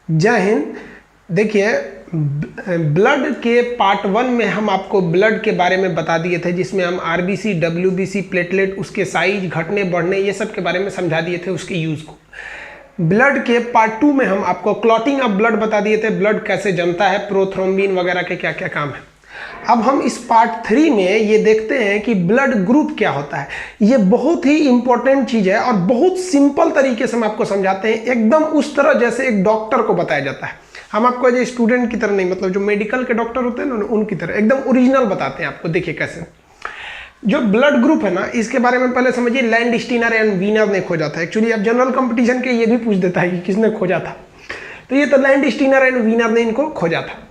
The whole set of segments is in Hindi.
जय हिंद। देखिए, ब्लड के पार्ट 1 में हम आपको ब्लड के बारे में बता दिए थे, जिसमें हम आरबीसी, डब्ल्यूबीसी, प्लेटलेट, उसके साइज, घटने बढ़ने, ये सब के बारे में समझा दिए थे, उसके यूज़ को। ब्लड के पार्ट 2 में हम आपको क्लॉटिंग ऑफ ब्लड बता दिए थे, ब्लड कैसे जमता है, प्रोथ्रोम्बिन वगैरह के क्या क्या काम है। अब हम इस पार्ट 3 में ये देखते हैं कि ब्लड ग्रुप क्या होता है। ये बहुत ही इंपॉर्टेंट चीज़ है और बहुत सिंपल तरीके से हम आपको समझाते हैं, एकदम उस तरह जैसे एक डॉक्टर को बताया जाता है। हम आपको एज ए स्टूडेंट की तरह नहीं, मतलब जो मेडिकल के डॉक्टर होते हैं ना, उनकी तरह एकदम ओरिजिनल बताते हैं आपको। देखिए कैसे जो ब्लड ग्रुप है ना, इसके बारे में पहले समझिए। लैंडस्टीनर एंड वीनर ने खोजा था। एक्चुअली अब जनरल कंपटीशन के ये भी पूछ देता है कि किसने खोजा था, तो ये तो लैंडस्टीनर एंड वीनर ने इनको खोजा था।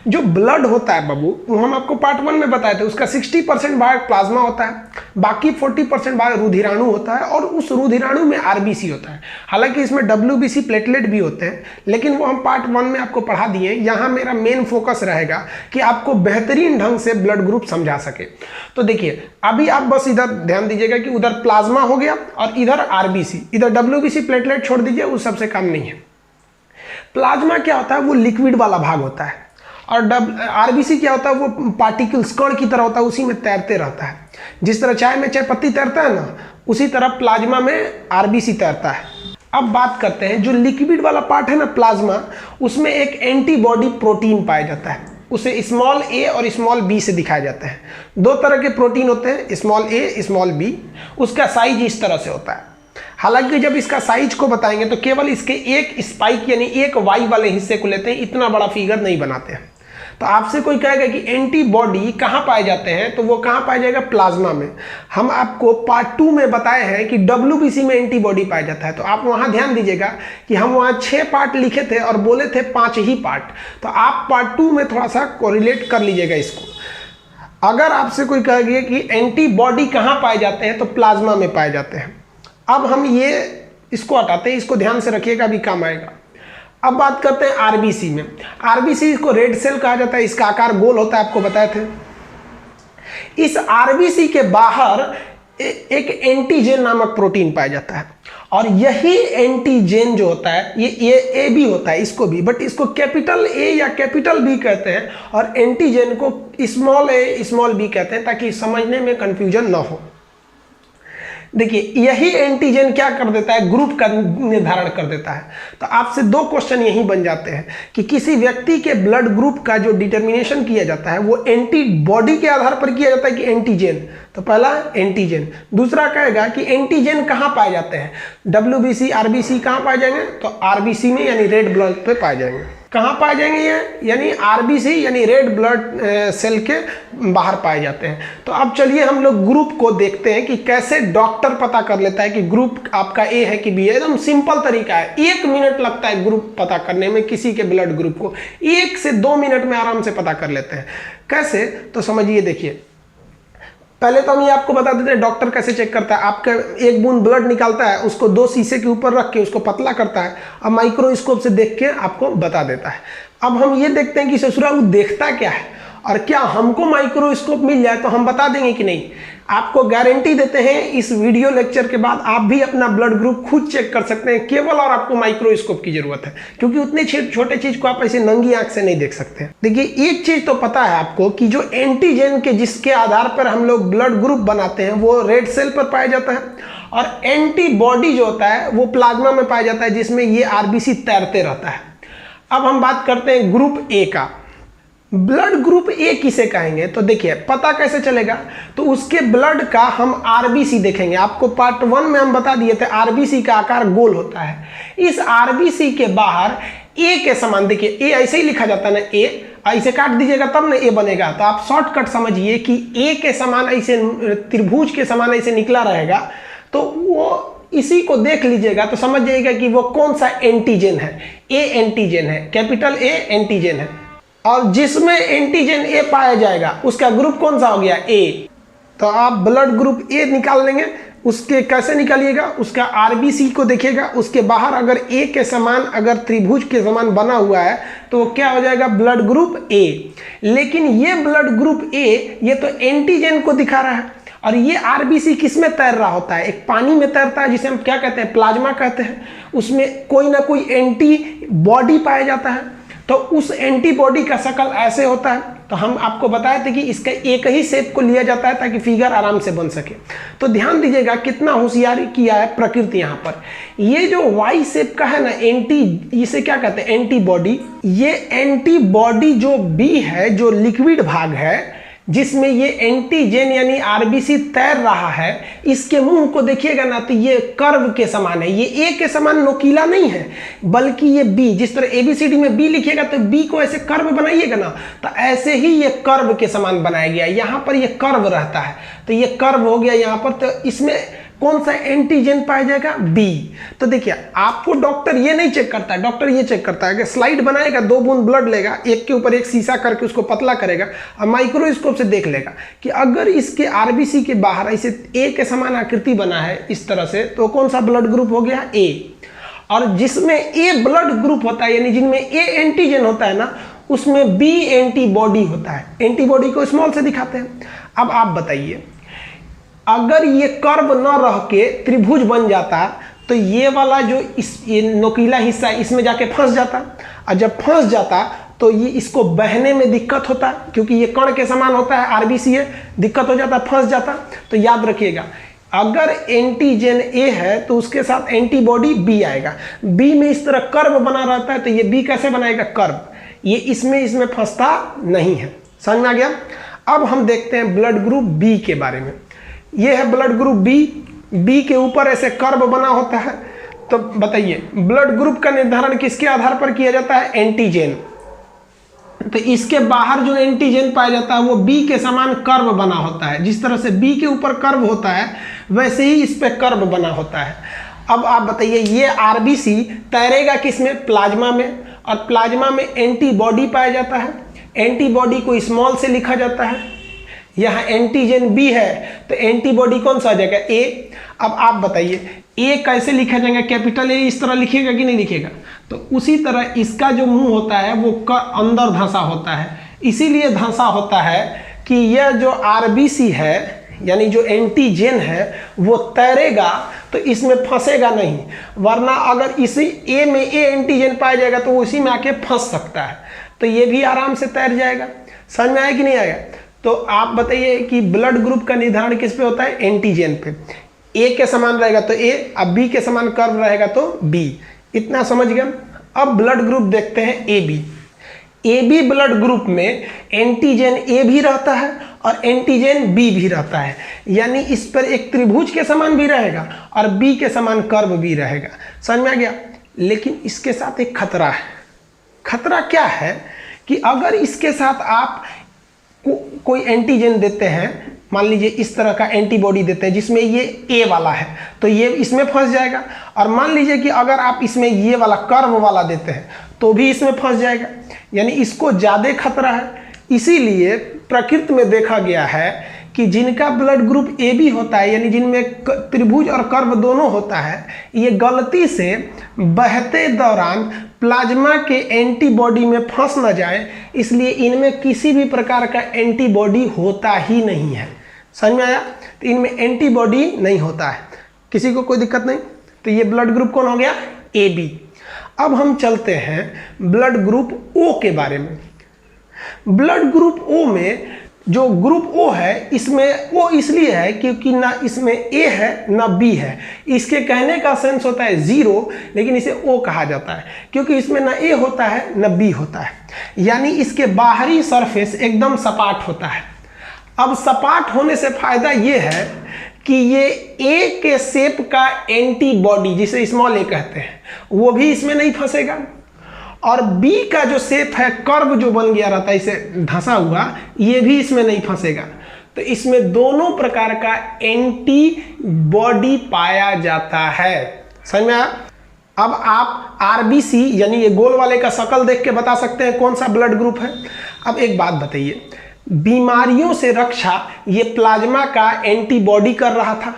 जो ब्लड होता है बाबू, वो हम आपको पार्ट 1 में बताए थे, उसका 60% भाग प्लाज्मा होता है, बाकी 40% भाग रुधिराणु होता है, और उस रुधिराणु में आरबीसी होता है। हालांकि इसमें डब्ल्यूबीसी, प्लेटलेट भी होते हैं, लेकिन वो हम पार्ट 1 में आपको पढ़ा दिए। यहाँ मेरा मेन फोकस रहेगा कि आपको बेहतरीन ढंग से ब्लड ग्रुप समझा सके। तो देखिए, अभी आप बस इधर ध्यान दीजिएगा कि उधर प्लाज्मा हो गया और इधर आरबीसी, इधर डब्ल्यूबीसी, प्लेटलेट छोड़ दीजिए, उस सबसे काम नहीं है। प्लाज्मा क्या होता है? वो लिक्विड वाला भाग होता है, और आरबीसी क्या होता है? वो पार्टिकल्स, कण की तरह होता है, उसी में तैरते रहता है। जिस तरह चाय में चाय पत्ती तैरता है ना, उसी तरह प्लाज्मा में आरबीसी तैरता है। अब बात करते हैं, जो लिक्विड वाला पार्ट है ना प्लाज्मा, उसमें एक एंटीबॉडी प्रोटीन पाया जाता है। उसे स्मॉल ए और स्मॉल बी से दिखाया जाता है। दो तरह के प्रोटीन होते हैं, स्मॉल ए, स्मॉल बी। उसका साइज इस तरह से होता है। हालांकि जब इसका साइज को बताएंगे तो केवल इसके एक स्पाइक यानी एक वाई वाले हिस्से को लेते हैं, इतना बड़ा फिगर नहीं बनाते हैं। तो आपसे कोई कहेगा कि एंटीबॉडी कहाँ पाए जाते हैं, तो वो कहाँ पाया जाएगा? प्लाज्मा में। हम आपको पार्ट 2 में बताए हैं कि डब्ल्यूबीसी में एंटीबॉडी पाया जाता है। तो आप वहाँ ध्यान दीजिएगा कि हम वहाँ 6 पार्ट लिखे थे और बोले थे 5 ही पार्ट। तो आप पार्ट 2 में थोड़ा सा कोरिलेट कर लीजिएगा इसको। अगर आपसे कोई कहेगा कि एंटीबॉडी कहाँ पाए जाते हैं, तो प्लाज्मा में पाए जाते हैं। अब हम ये इसको हटाते हैं, इसको ध्यान से रखिएगा, अभी काम आएगा। अब बात करते हैं आरबीसी में। आरबीसी को रेड सेल कहा जाता है, इसका आकार गोल होता है, आपको बताए थे। इस आरबीसी के बाहर एक एंटीजन नामक प्रोटीन पाया जाता है, और यही एंटीजन जो होता है ये ए बी होता है, इसको भी, बट इसको कैपिटल ए या कैपिटल बी कहते हैं, और एंटीजन को स्मॉल ए स्मॉल बी कहते हैं, ताकि समझने में कंफ्यूजन ना हो। देखिए, यही एंटीजन क्या कर देता है? ग्रुप का निर्धारण कर देता है। तो आपसे 2 क्वेश्चन यही बन जाते हैं कि किसी व्यक्ति के ब्लड ग्रुप का जो डिटर्मिनेशन किया जाता है वो एंटीबॉडी के आधार पर किया जाता है कि एंटीजन? तो पहला एंटीजन। दूसरा कहेगा कि एंटीजन कहाँ पाए जाते हैं? डब्ल्यूबीसी, आरबीसी कहाँ पाए जाएंगे? तो आरबीसी में, यानी रेड ब्लड पे पाए जाएंगे। कहाँ पाए जाएंगे ये? यानी आरबीसी यानी रेड ब्लड सेल के बाहर पाए जाते हैं। तो अब चलिए हम लोग ग्रुप को देखते हैं कि कैसे डॉक्टर पता कर लेता है कि ग्रुप आपका ए है कि बी है। एकदम सिंपल तरीका है, 1 मिनट लगता है ग्रुप पता करने में। किसी के ब्लड ग्रुप को 1 से 2 मिनट में आराम से पता कर लेते हैं। कैसे? तो समझिए, देखिए, पहले तो हम ये आपको बता देते हैं डॉक्टर कैसे चेक करता है। आपका 1 बूंद ब्लड निकालता है, उसको 2 शीशे के ऊपर रख के उसको पतला करता है, अब माइक्रोस्कोप से देख के आपको बता देता है। अब हम ये देखते हैं कि ससुरा वो देखता क्या है, और क्या हमको माइक्रोस्कोप मिल जाए तो हम बता देंगे कि नहीं। आपको गारंटी देते हैं इस वीडियो लेक्चर के बाद आप भी अपना ब्लड ग्रुप खुद चेक कर सकते हैं, केवल और आपको माइक्रोस्कोप की जरूरत है, क्योंकि उतने छोटे चीज को आप ऐसे नंगी आंख से नहीं देख सकते। देखिए, एक चीज तो पता है आपको कि जो एंटीजन के जिसके आधार पर हम लोग ब्लड ग्रुप बनाते हैं वो रेड सेल पर पाया जाता है, और एंटीबॉडी जो होता है वो प्लाज्मा में पाया जाता है, जिसमें ये आरबीसी तैरते रहता है। अब हम बात करते हैं ग्रुप ए का। ब्लड ग्रुप ए किसे कहेंगे? तो देखिए, पता कैसे चलेगा? तो उसके ब्लड का हम आरबीसी देखेंगे। आपको पार्ट 1 में हम बता दिए थे आरबीसी का आकार गोल होता है। इस आरबीसी के बाहर ए के समान, देखिए ए ऐसे ही लिखा जाता है ना, ए ऐसे काट दीजिएगा तब ना ए बनेगा। तो आप शॉर्टकट समझिए कि ए के समान ऐसे त्रिभुज के समान ऐसे निकला रहेगा, तो वो इसी को देख लीजिएगा तो समझ जाइएगा कि वो कौन सा एंटीजन है। ए एंटीजन है, कैपिटल ए एंटीजन है, और जिसमें एंटीजन ए पाया जाएगा उसका ग्रुप कौन सा हो गया? ए। तो आप ब्लड ग्रुप ए निकाल लेंगे। उसके कैसे निकालिएगा? उसका आरबीसी को देखिएगा, उसके बाहर अगर ए के समान, अगर त्रिभुज के समान बना हुआ है तो क्या हो जाएगा? ब्लड ग्रुप ए। लेकिन ये ब्लड ग्रुप ए ये तो एंटीजन को दिखा रहा है, और ये आरबीसी किस में तैर रहा होता है? एक पानी में तैरता है जिसे हम क्या कहते हैं? प्लाज्मा कहते हैं। उसमें कोई ना कोई एंटीबॉडी पाया जाता है, तो उस एंटीबॉडी का शक्ल ऐसे होता है। तो हम आपको बताए थे कि इसका एक ही शेप को लिया जाता है ताकि फिगर आराम से बन सके। तो ध्यान दीजिएगा कितना होशियारी किया है प्रकृति यहाँ पर। ये जो वाई शेप का है ना, इसे क्या कहते हैं? एंटीबॉडी। ये एंटीबॉडी जो बी है, जो लिक्विड भाग है जिसमें ये एंटीजन यानी आरबीसी तैर रहा है, इसके मुंह को देखिएगा ना तो ये कर्व के समान है। ये ए के समान नोकीला नहीं है, बल्कि ये बी, जिस तरह एबीसीडी में बी लिखिएगा तो बी को ऐसे कर्व बनाइएगा ना, तो ऐसे ही ये कर्व के समान बनाया गया है। यहाँ पर ये कर्व रहता है, तो ये कर्व हो गया यहाँ पर। तो इसमें कौन सा एंटीजन पाया जाएगा? बी। तो देखिए आपको डॉक्टर ये नहीं चेक करता है, डॉक्टर ये चेक करता है कि स्लाइड बनाएगा, 2 बूंद ब्लड लेगा, एक के ऊपर एक शीशा करके उसको पतला करेगा और माइक्रोस्कोप से देख लेगा कि अगर इसके आरबीसी के बाहर ऐसे ए के समान आकृति बना है इस तरह से, तो कौन सा ब्लड ग्रुप हो गया? ए। और जिसमें ए ब्लड ग्रुप होता है यानी जिनमें ए एंटीजन होता है ना, उसमें बी एंटीबॉडी होता है। एंटीबॉडी को स्मॉल से दिखाते हैं। अब आप बताइए, अगर ये कर्व न रह के त्रिभुज बन जाता तो ये वाला जो ये नोकीला हिस्सा है इसमें जाके फंस जाता, और जब फंस जाता तो ये इसको बहने में दिक्कत होता, क्योंकि ये कण के समान होता है, आरबीसी है, दिक्कत हो जाता, फंस जाता। तो याद रखिएगा, अगर एंटीजन ए है तो उसके साथ एंटीबॉडी बी आएगा। बी में इस तरह कर्व बना रहता है, तो ये बी कैसे बनाएगा? कर्व। ये इसमें फंसता नहीं है। समझ में आ गया? अब हम देखते हैं ब्लड ग्रुप बी के बारे में। ये है ब्लड ग्रुप बी। बी के ऊपर ऐसे कर्व बना होता है। तो बताइए, ब्लड ग्रुप का निर्धारण किसके आधार पर किया जाता है? एंटीजन। तो इसके बाहर जो एंटीजन पाया जाता है वो बी के समान कर्व बना होता है। जिस तरह से बी के ऊपर कर्व होता है वैसे ही इस पे कर्व बना होता है। अब आप बताइए, ये आरबीसी तैरेगा किसमें? प्लाज्मा में। और प्लाज्मा में एंटीबॉडी पाया जाता है। एंटीबॉडी को स्मॉल से लिखा जाता है। यहाँ एंटीजन बी है तो एंटीबॉडी कौन सा आ जाएगा? ए। अब आप बताइए, ए कैसे लिखा जाएगा? कैपिटल ए इस तरह लिखिएगा कि नहीं लिखेगा? तो उसी तरह इसका जो मुंह होता है वो अंदर धंसा होता है। इसीलिए धंसा होता है कि यह जो आरबीसी है यानी जो एंटीजन है वो तैरेगा तो इसमें फंसेगा नहीं, वरना अगर इसी ए में ए एंटीजन पाया जाएगा तो वो इसी में आके फंस सकता है। तो ये भी आराम से तैर जाएगा। समझ में आया कि नहीं आया? तो आप बताइए कि ब्लड ग्रुप का निर्धारण किस पे होता है? एंटीजन पे। ए के समान रहेगा तो ए, अब बी के समान कर्व रहेगा तो बी। इतना समझ गए? अब ब्लड ग्रुप देखते हैं A B. A B blood group में एंटीजन ए भी रहता है और एंटीजन बी भी रहता है, यानी इस पर एक त्रिभुज के समान भी रहेगा और बी के समान कर्व भी रहेगा। समझ में आ गया? लेकिन इसके साथ एक खतरा है। खतरा क्या है कि अगर इसके साथ आप कोई एंटीजन देते हैं, मान लीजिए इस तरह का एंटीबॉडी देते हैं जिसमें ये ए वाला है, तो ये इसमें फंस जाएगा। और मान लीजिए कि अगर आप इसमें ये वाला कर्व वाला देते हैं तो भी इसमें फंस जाएगा, यानी इसको ज़्यादा खतरा है। इसीलिए प्रकृति में देखा गया है कि जिनका ब्लड ग्रुप ए बी होता है यानी जिनमें त्रिभुज और कर्व दोनों होता है, ये गलती से बहते दौरान प्लाज्मा के एंटीबॉडी में फंस न जाए, इसलिए इनमें किसी भी प्रकार का एंटीबॉडी होता ही नहीं है। समझ में आया? तो इनमें एंटीबॉडी नहीं होता है। किसी को कोई दिक्कत नहीं? तो ये ब्लड ग्रुप कौन हो गया? A B. अब हम चलते हैं ब्लड ग्रुप ओ के बारे में। ब्लड ग्रुप ओ में जो ग्रुप ओ है, इसमें ओ इसलिए है क्योंकि ना इसमें ए है ना बी है। इसके कहने का सेंस होता है 0, लेकिन इसे ओ कहा जाता है क्योंकि इसमें ना ए होता है ना बी होता है, यानी इसके बाहरी सरफेस एकदम सपाट होता है। अब सपाट होने से फायदा ये है कि ये ए के शेप का एंटीबॉडी, जिसे स्मॉल ए कहते हैं, वो भी इसमें नहीं फंसेगा। और बी का जो शेप है, कर्व जो बन गया रहता है इसे धंसा हुआ, ये भी इसमें नहीं फंसेगा। तो इसमें दोनों प्रकार का एंटीबॉडी पाया जाता है। समझ में आया? अब आप आरबीसी यानी ये गोल वाले का शक्ल देख के बता सकते हैं कौन सा ब्लड ग्रुप है। अब एक बात बताइए, बीमारियों से रक्षा ये प्लाज्मा का एंटीबॉडी कर रहा था,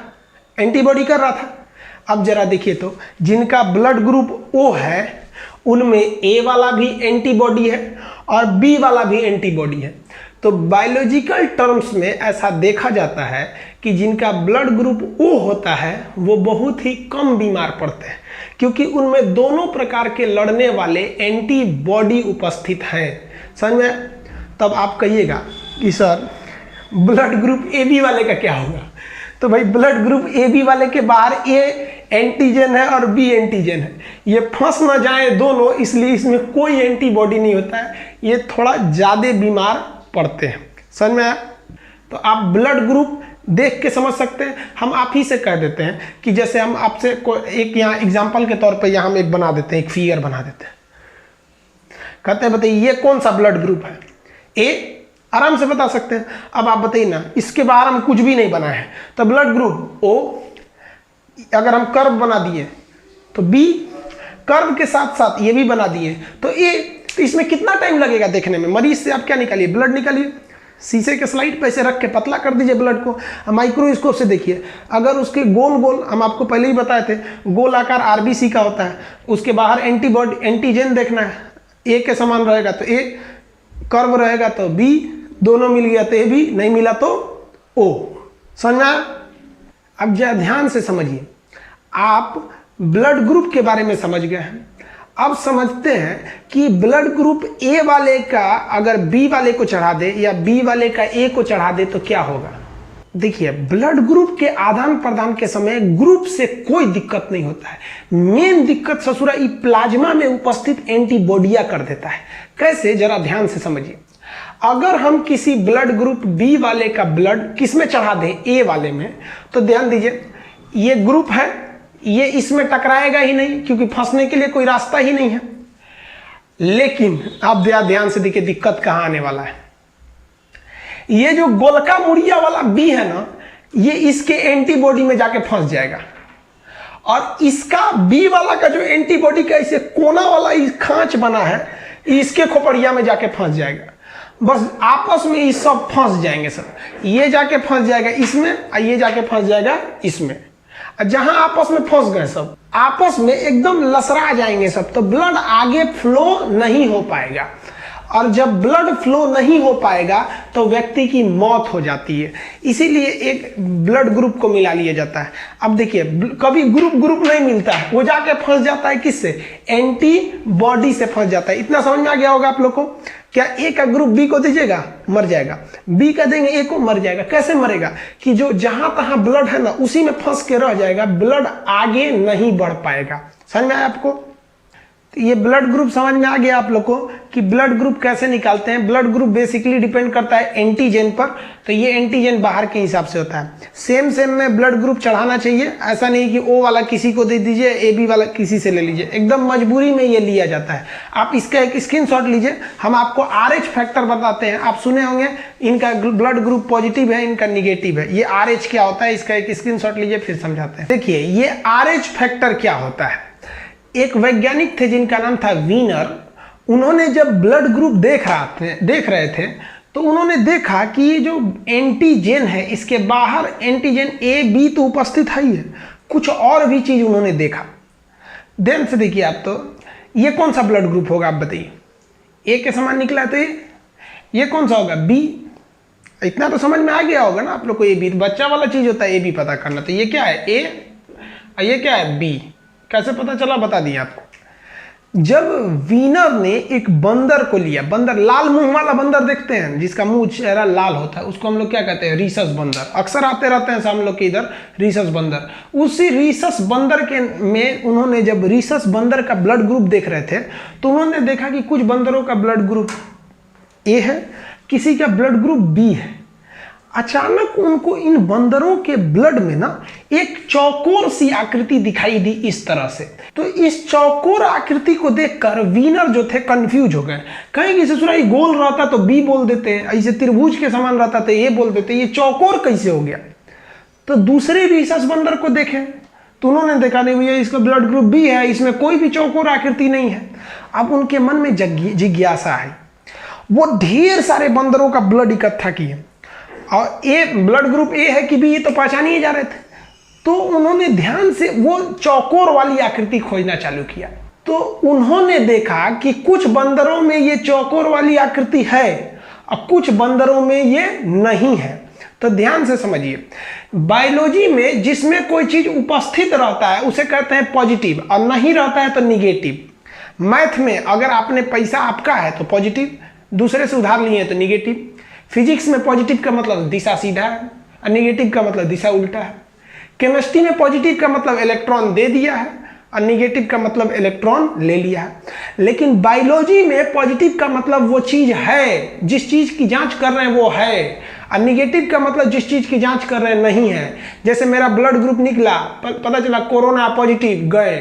एंटीबॉडी कर रहा था। अब जरा देखिए तो, जिनका ब्लड ग्रुप ओ है उनमें ए वाला भी एंटीबॉडी है और बी वाला भी एंटीबॉडी है। तो बायोलॉजिकल टर्म्स में ऐसा देखा जाता है कि जिनका ब्लड ग्रुप ओ होता है वो बहुत ही कम बीमार पड़ते हैं, क्योंकि उनमें दोनों प्रकार के लड़ने वाले एंटीबॉडी उपस्थित हैं। समझ में? तब आप कहिएगा कि sir blood group A B वाले का क्या होगा? तो भाई ब्लड ग्रुप ए बी वाले के बाहर ए एंटीजन है और बी एंटीजन है, ये फंस ना जाए दोनों, इसलिए इसमें कोई एंटीबॉडी नहीं होता है, ये थोड़ा ज़्यादा बीमार पड़ते हैं। समझ में आया? तो आप ब्लड ग्रुप देख के समझ सकते हैं। हम आप ही से कह देते हैं कि जैसे हम आपसे एक यहाँ एग्जाम्पल के तौर पे यहाँ हम एक बना देते हैं, एक फिगर बना देते हैं, कहते हैं बताइए ये कौन सा ब्लड ग्रुप है? ए, आराम से बता सकते हैं। अब आप बताइए ना, इसके बाहर हम कुछ भी नहीं बनाए हैं, तो ब्लड ग्रुप ओ, अगर हम कर्व बना दिए तो बी, कर्व के साथ साथ ये भी बना दिए तो ए, तो इसमें कितना टाइम लगेगा देखने में? मरीज से आप क्या निकालिए? ब्लड निकालिए, शीशे के स्लाइड पे ऐसे रख के पतला कर दीजिए ब्लड को, माइक्रोस्कोप से देखिए, अगर उसके गोल गोल, हम आपको पहले ही बताए थे, गोल आकार आरबीसी का होता है, उसके बाहर एंटीबॉडी एंटीजन देखना है, ए के समान रहेगा तो ए, कर्व रहेगा तो बी, दोनों मिल गया तो ए बी, नहीं मिला तो ओ। समझ में आया? अब जरा ध्यान से समझिए, आप ब्लड ग्रुप के बारे में समझ गए हैं, अब समझते हैं कि ब्लड ग्रुप ए वाले का अगर बी वाले को चढ़ा दे या बी वाले का ए को चढ़ा दे तो क्या होगा। देखिए, ब्लड ग्रुप के आदान प्रदान के समय ग्रुप से कोई दिक्कत नहीं होता है, मेन दिक्कत ससुरा ई प्लाज्मा में उपस्थित एंटीबॉडियां कर देता है। कैसे, जरा ध्यान से समझिए। अगर हम किसी ब्लड ग्रुप बी वाले का ब्लड किस में चढ़ा दें, ए वाले में, तो ध्यान दीजिए, ये ग्रुप है, ये इसमें टकराएगा ही नहीं क्योंकि फंसने के लिए कोई रास्ता ही नहीं है। लेकिन आप ध्यान से देखिए दिक्कत कहां आने वाला है। ये जो गोलका मुड़िया वाला बी है ना, ये इसके एंटीबॉडी में जाके फंस जाएगा, और इसका बी वाला का जो एंटीबॉडी का इसे कोना वाला खांच बना है, इसके खोपड़िया में जाके फंस जाएगा। बस आपस में ये सब फंस जाएंगे सब, ये जाके फंस जाएगा इसमें और ये जाके फंस जाएगा इसमें। जहां आपस में फंस गए सब, आपस में एकदम लसरा जाएंगे सब, तो ब्लड आगे फ्लो नहीं हो पाएगा, और जब ब्लड फ्लो नहीं हो पाएगा तो व्यक्ति की मौत हो जाती है। इसीलिए एक ब्लड ग्रुप को मिला लिया जाता है। अब देखिए, कभी ग्रुप नहीं मिलता है, वो जाके फंस जाता है किससे? एंटीबॉडी से फंस जाता है। इतना समझ में आ गया होगा आप लोग को। क्या ए का ग्रुप बी को दीजिएगा, मर जाएगा, बी का देंगे ए को, मर जाएगा। कैसे मरेगा? कि जो जहां तहां ब्लड है ना, उसी में फंस के रह जाएगा, ब्लड आगे नहीं बढ़ पाएगा। समझ में आया आपको? तो ये ब्लड ग्रुप समझ में आ गया आप लोग को कि ब्लड ग्रुप कैसे निकालते हैं। ब्लड ग्रुप बेसिकली डिपेंड करता है एंटीजन पर, तो ये एंटीजन बाहर के हिसाब से होता है। सेम में ब्लड ग्रुप चढ़ाना चाहिए, ऐसा नहीं कि ओ वाला किसी को दे दीजिए, ए बी वाला किसी से ले लीजिए, एकदम मजबूरी में ये लिया जाता है। आप इसका एक स्क्रीनशॉट लीजिए, हम आपको RH फैक्टर बताते हैं। आप सुने होंगे इनका ब्लड ग्रुप पॉजिटिव है, इनका निगेटिव है। ये RH क्या होता है, इसका एक स्क्रीनशॉट लीजिए, फिर समझाते हैं। देखिए, ये RH फैक्टर क्या होता है। एक वैज्ञानिक थे जिनका नाम था वीनर, उन्होंने जब ब्लड ग्रुप देख रहे थे तो उन्होंने देखा कि ये जो एंटीजन है, इसके बाहर एंटीजन ए बी तो उपस्थित है ही है, कुछ और भी चीज उन्होंने देखा। ध्यान से देखिए आप, तो ये कौन सा ब्लड ग्रुप होगा आप बताइए? ए के समान निकला है, तो ये कौन सा होगा? बी। इतना तो समझ में आ गया होगा ना आप लोग को। ए बी बच्चा वाला चीज होता है, ए बी पता करना। तो ये क्या है? ए, और ये क्या है? बी। कैसे पता चला, बता दिया आपको। जब वीनर ने एक बंदर को लिया, बंदर, लाल मुंह वाला बंदर देखते हैं जिसका मुंह चेहरा लाल होता है, उसको हम लोग क्या कहते हैं? रीसस बंदर। अक्सर आते रहते हैं हम लोग के इधर रीसस बंदर। उसी रीसस बंदर के में उन्होंने जब रीसस बंदर का ब्लड ग्रुप देख रहे थे तो उन्होंने देखा कि कुछ बंदरों का ब्लड ग्रुप ए है, किसी का ब्लड ग्रुप बी है। अचानक उनको इन बंदरों के ब्लड में ना एक चौकोर सी आकृति दिखाई दी इस तरह से। तो इस चौकोर आकृति को देखकर वीनर जो थे कंफ्यूज हो गए। कहीं कि ससुरा ये गोल रहता तो बी बोल देते, ऐसे त्रिभुज के समान रहता तो ये बोल देते, ये चौकोर कैसे हो गया? तो दूसरे रीसस बंदर को देखे तो उन्होंने देखा, नहीं भैया इसका ब्लड ग्रुप बी है, इसमें कोई भी चौकोर आकृति नहीं है। अब उनके मन में जिज्ञासा है, वो ढेर सारे बंदरों का ब्लड इकट्ठा किए और ए ब्लड ग्रुप ए है कि बी, ये तो पहचान ही जा रहे थे। तो उन्होंने ध्यान से वो चौकोर वाली आकृति खोजना चालू किया। तो उन्होंने देखा कि कुछ बंदरों में ये चौकोर वाली आकृति है और कुछ बंदरों में ये नहीं है। तो ध्यान से समझिए, बायोलॉजी में जिसमें कोई चीज उपस्थित रहता है उसे कहते हैं पॉजिटिव और नहीं रहता है तो निगेटिव। मैथ में अगर आपने पैसा आपका है तो पॉजिटिव, दूसरे से उधार लिए तो निगेटिव। फिजिक्स में पॉजिटिव का मतलब दिशा सीधा है और निगेटिव का मतलब दिशा उल्टा है। केमिस्ट्री में पॉजिटिव का मतलब इलेक्ट्रॉन दे दिया है और निगेटिव का मतलब इलेक्ट्रॉन ले लिया है। लेकिन बायोलॉजी में पॉजिटिव का मतलब वो चीज है, जिस चीज की जांच कर रहे हैं वो है, और निगेटिव का मतलब जिस चीज की जांच कर रहे हैं नहीं है। जैसे मेरा ब्लड ग्रुप निकला, पता चला कोरोना पॉजिटिव, गए,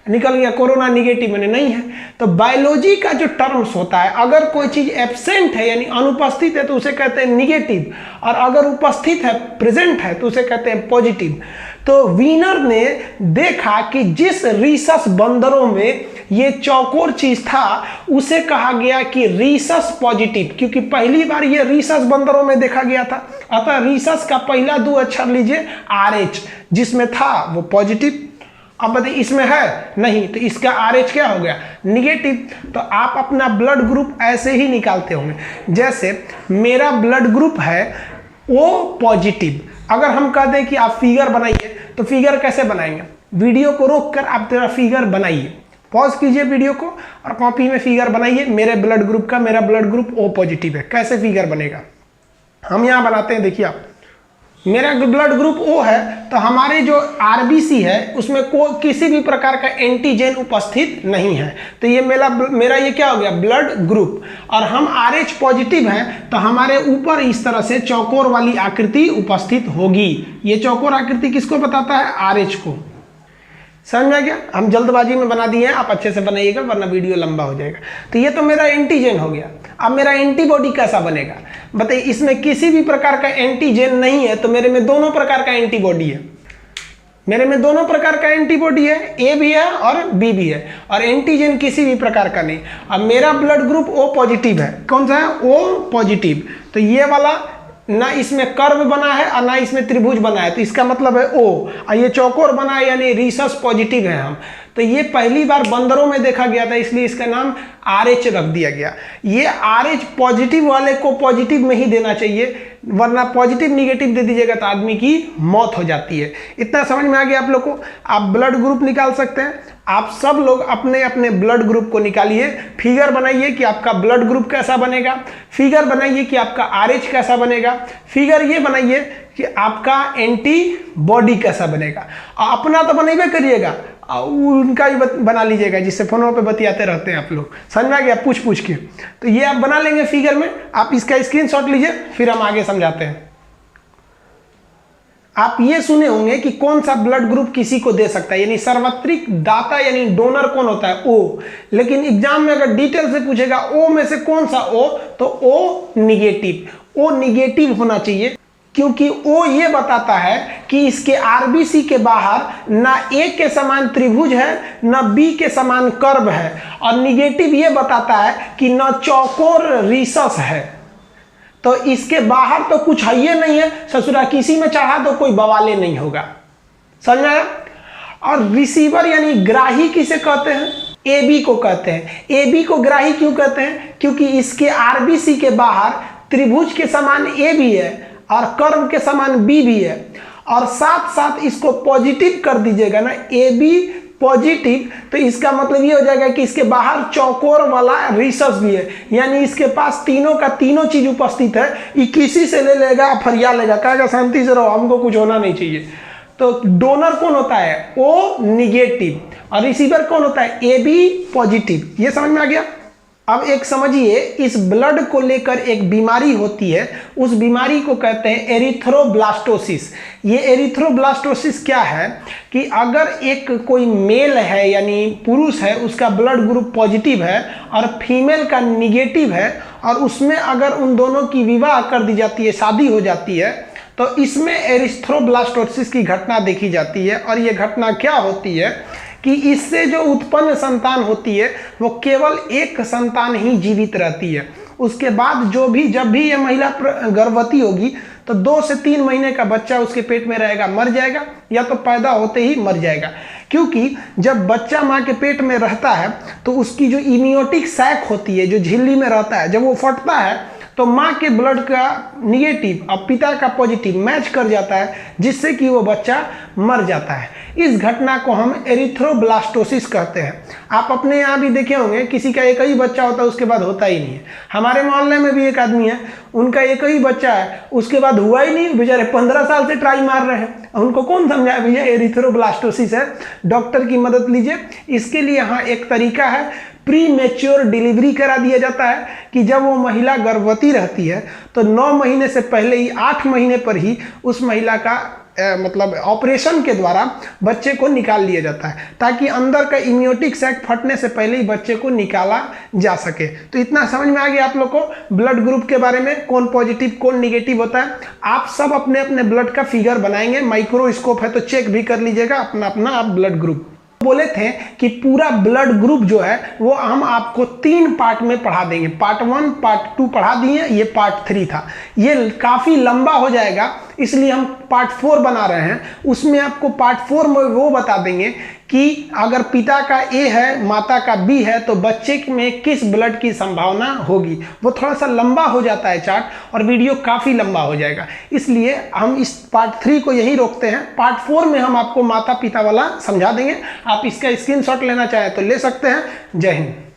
निकल गया कोरोना निगेटिव, मैंने नहीं है। तो बायोलॉजी का जो टर्म्स होता है, अगर कोई चीज एब्सेंट है यानी अनुपस्थित है तो उसे कहते हैं निगेटिव, और अगर उपस्थित है प्रेजेंट है तो उसे कहते हैं पॉजिटिव। तो वीनर ने देखा कि जिस रीसस बंदरों में ये चौकोर चीज था उसे कहा गया कि रीसस पॉजिटिव, क्योंकि पहली बार ये रीसस बंदरों में देखा गया था। अतः रीसस का पहला 2 अक्षर लीजिए RH, जिसमें था वो पॉजिटिव। अब बताइए इसमें है नहीं, तो इसका RH क्या हो गया, निगेटिव। तो आप अपना ब्लड ग्रुप ऐसे ही निकालते होंगे। जैसे मेरा ब्लड ग्रुप है O पॉजिटिव, अगर हम कह दें कि आप फिगर बनाइए तो फिगर कैसे बनाएंगे, वीडियो को रोक कर आप तेरा फिगर बनाइए, पॉज कीजिए वीडियो को और कॉपी में फिगर बनाइए मेरे ब्लड ग्रुप का। मेरा ब्लड ग्रुप O पॉजिटिव है, कैसे फिगर बनेगा हम यहाँ बनाते हैं। देखिए आप, मेरा ब्लड ग्रुप O है तो हमारे जो RBC है उसमें किसी भी प्रकार का एंटीजन उपस्थित नहीं है, तो ये मेरा ये क्या हो गया, ब्लड ग्रुप। और हम RH पॉजिटिव हैं तो हमारे ऊपर इस तरह से चौकोर वाली आकृति उपस्थित होगी। ये चौकोर आकृति किसको बताता है, RH को। समझ में आ गया, हम जल्दबाजी में बना दिए हैं, आप अच्छे से बनाइएगा वरना वीडियो लंबा हो जाएगा। तो ये तो मेरा एंटीजन हो गया। अब मेरा एंटीबॉडी कैसा बनेगा, बताइए, इसमें किसी भी प्रकार का एंटीजन नहीं है तो मेरे में दोनों प्रकार का एंटीबॉडी है। मेरे में दोनों प्रकार का एंटीबॉडी है, A भी है और B भी है, और एंटीजन किसी भी प्रकार का नहीं। अब मेरा ब्लड ग्रुप O पॉजिटिव है, कौन सा है, O पॉजिटिव। तो ये वाला ना इसमें कर्व बना है और ना इसमें त्रिभुज बना है, तो इसका मतलब है O, और ये चौकोर बना है यानी रीसस पॉजिटिव है हम। तो ये पहली बार बंदरों में देखा गया था, इसलिए इसका नाम RH रख दिया गया। ये RH पॉजिटिव वाले को पॉजिटिव में ही देना चाहिए, वरना पॉजिटिव निगेटिव दे दीजिएगा तो आदमी की मौत हो जाती है। इतना समझ में आ गया आप लोग को। आप ब्लड ग्रुप निकाल सकते हैं। आप सब लोग अपने अपने ब्लड ग्रुप को निकालिए, फिगर बनाइए कि आपका ब्लड ग्रुप कैसा बनेगा, फिगर बनाइए कि आपका RH कैसा बनेगा, फिगर ये बनाइए कि आपका एंटीबॉडी कैसा बनेगा। अपना तो बनाइए करिएगा, उनका भी बना लीजिएगा, जिससे फोनों पे बतियाते रहते हैं आप लोग। समझ में आ गया, पूछ के। तो ये आप बना लेंगे फिगर में, आप इसका स्क्रीनशॉट लीजिए, फिर हम आगे समझाते हैं। आप ये सुने होंगे कि कौन सा ब्लड ग्रुप किसी को दे सकता है, यानी सार्वत्रिक दाता यानी डोनर कौन होता है, O। लेकिन एग्जाम में अगर डिटेल से पूछेगा O में से कौन सा O, तो O निगेटिव। O निगेटिव होना चाहिए, क्योंकि O ये बताता है कि इसके RBC के बाहर ना A के समान त्रिभुज है ना B के समान कर्व है, और निगेटिव ये बताता है कि ना चौकोर रीसस है। तो इसके बाहर तो कुछ है ही नहीं है, ससुरा किसी में चढ़ा तो कोई बवाले नहीं होगा। समझ में आया। और रिसीवर यानी ग्राही किसे कहते हैं, AB को कहते हैं। AB को ग्राही क्यों कहते हैं, क्योंकि इसके RBC के बाहर त्रिभुज के समान A भी है और कर्व के समान B भी है, और साथ साथ इसको पॉजिटिव कर दीजिएगा ना, AB पॉजिटिव, तो इसका मतलब ये हो जाएगा कि इसके बाहर चौकोर वाला रीसस भी है, यानी इसके पास तीनों का तीनों चीज उपस्थित है। ये किसी से ले लेगा, फरिया लेगा, कहेगा शांति से रहो, हमको कुछ होना नहीं चाहिए। तो डोनर कौन होता है, O निगेटिव, और रिसीवर कौन होता है, AB पॉजिटिव। ये समझ में आ गया। अब एक समझिए, इस ब्लड को लेकर एक बीमारी होती है, उस बीमारी को कहते हैं एरिथ्रोब्लास्टोसिस। ये एरिथ्रोब्लास्टोसिस क्या है कि अगर एक कोई मेल है यानी पुरुष है, उसका ब्लड ग्रुप पॉजिटिव है और फीमेल का निगेटिव है, और उसमें अगर उन दोनों की विवाह कर दी जाती है, शादी हो जाती है, तो इसमें एरिथ्रोब्लास्टोसिस की घटना देखी जाती है। और ये घटना क्या होती है कि इससे जो उत्पन्न संतान होती है वो केवल एक संतान ही जीवित रहती है। उसके बाद जब भी ये महिला गर्भवती होगी तो 2 से 3 महीने का बच्चा उसके पेट में रहेगा, मर जाएगा, या तो पैदा होते ही मर जाएगा। क्योंकि जब बच्चा माँ के पेट में रहता है तो उसकी जो इम्यूनिटिक सैक होती है, जो झिल्ली में रहता है, जब वो फटता है तो माँ के ब्लड का निगेटिव और पिता का पॉजिटिव मैच कर जाता है, जिससे कि वो बच्चा मर जाता है। इस घटना को हम एरिथ्रोब्लास्टोसिस कहते हैं। आप अपने यहाँ भी देखे होंगे, किसी का एक ही बच्चा होता है उसके बाद होता ही नहीं है। हमारे मोहल्ले में भी एक आदमी है, उनका एक ही बच्चा है, उसके बाद हुआ ही नहीं, बेचारे 15 साल से ट्राई मार रहे हैं। उनको कौन समझाए भैया एरिथ्रोब्लास्टोसिस है, डॉक्टर की मदद लीजिए। इसके लिए यहाँ एक तरीका है, प्री मैच्योर डिलीवरी करा दिया जाता है कि जब वो महिला गर्भवती रहती है तो 9 महीने से पहले ही 8 महीने पर ही उस महिला का मतलब ऑपरेशन के द्वारा बच्चे को निकाल लिया जाता है, ताकि अंदर का इम्यूनिटिक सैक फटने से पहले ही बच्चे को निकाला जा सके। तो इतना समझ में आ गया आप लोग को ब्लड ग्रुप के बारे में, कौन पॉजिटिव कौन निगेटिव होता है। आप सब अपने अपने ब्लड का फिगर बनाएंगे, माइक्रोस्कोप है तो चेक भी कर लीजिएगा अपना अपना आप ब्लड ग्रुप। बोले थे कि पूरा ब्लड ग्रुप जो है वो हम आपको 3 पार्ट में पढ़ा देंगे। पार्ट 1 पार्ट 2 पढ़ा दिए, ये पार्ट 3 था। ये काफ़ी लंबा हो जाएगा, इसलिए हम पार्ट 4 बना रहे हैं। उसमें आपको पार्ट 4 में वो बता देंगे कि अगर पिता का ए है माता का बी है तो बच्चे में किस ब्लड की संभावना होगी। वो थोड़ा सा लंबा हो जाता है चार्ट, और वीडियो काफ़ी लंबा हो जाएगा, इसलिए हम इस पार्ट 3 को यहीं रोकते हैं। पार्ट 4 में हम आपको माता पिता वाला समझा देंगे। आप इसका स्क्रीनशॉट लेना चाहें तो ले सकते हैं। जय हिंद।